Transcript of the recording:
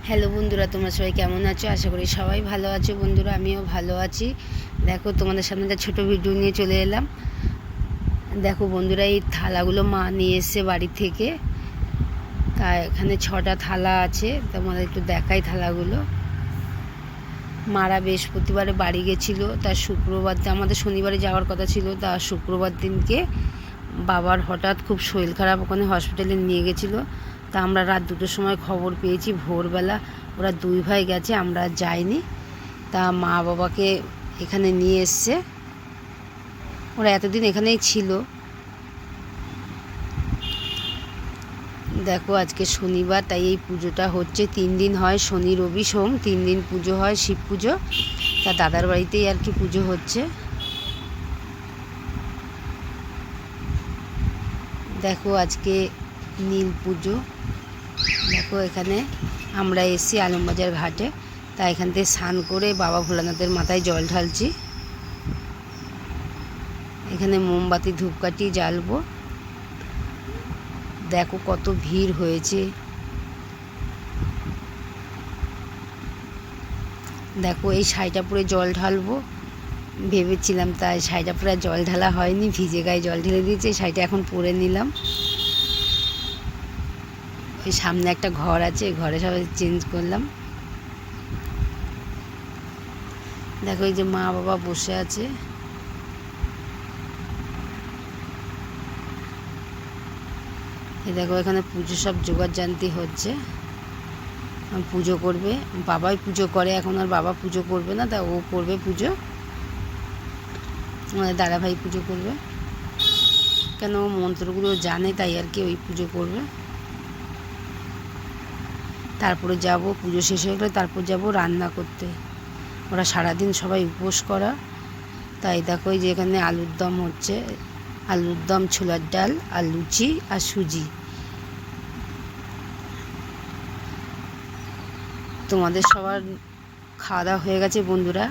Hello বন্ধুরা, তোমরা সবাই কেমন আছো? আশা করি সবাই ভালো আছো। বন্ধুরা, আমিও ভালো আছি। দেখো, তোমাদের সামনে একটা ছোটো ভিডিও নিয়ে চলে এলাম। দেখো বন্ধুরা, এই থালাগুলো মা নিয়ে এসছে বাড়ি থেকে। তা এখানে 6টা থালা আছে, তোমাদের একটু দেখাই থালাগুলো। মারা বৃহস্পতিবারে বাড়ি গেছিলো, তার শুক্রবার আমাদের শনিবারে যাওয়ার কথা ছিল, তার শুক্রবার দিনকে বাবার হঠাৎ খুব শরীর খারাপ, ওখানে হসপিটালে নিয়ে গেছিলো। তা আমরা রাত 2টোর সময় খবর পেয়েছি, ভোরবেলা ওরা 2 ভাই গেছে, আমরা যাইনি। তা মা বাবাকে এখানে নিয়ে এসছে, ওরা এতদিন এখানেই ছিল। দেখো, আজকে শনিবার, তাই এই পুজোটা হচ্ছে 3 দিন হয়, শনি রবি সোম 3 দিন পুজো হয়, শিব পুজো। তা দাদার বাড়িতেই আর কি পুজো হচ্ছে। দেখো, আজকে নীল পুজো। দেখো, এখানে আমরা এসেছি আলমবাজার ঘাটে। তা এখান থেকে স্নান করে বাবা ভোলানাথের মাথায় জল ঢালছি। এখানে মোমবাতি ধূপকাঠি জ্বালবো। দেখো কত ভিড় হয়েছে। দেখো, এই শাড়িটা জল ঢালবো ভেবেছিলাম, তাই শাড়িটা পরে জল ঢালা হয়নি, ভিজে গায়ে জল ঢেলে দিয়েছে। শাড়িটা এখন পরে নিলাম। ওই সামনে একটা ঘর আছে, ঘরে সবাই চেঞ্জ করলাম। দেখো, এই যে মা বাবা বসে আছে। এই দেখো, এখানে পুজো সব জোগাড় জানতি হচ্ছে। পুজো করবে, বাবাই পুজো করে, এখন আর বাবা পুজো করবে না, তা ও করবে পুজো। আমাদের দাদাভাই পুজো করবে, কেন ও মন্ত্রগুলো জানে, তাই আর কি ওই পুজো করবে। তারপরে যাব, পুজো শেষ হয়ে গেলে তারপর যাব রান্না করতে। ওরা সারাদিন সবাই উপোস করা। তাই দেখো, এই যে এখানে আলুর দম হচ্ছে, আলুর দম, ছোলার ডাল আর লুচি আর সুজি। তোমাদের সবার খাওয়া দাওয়া হয়ে গেছে বন্ধুরা?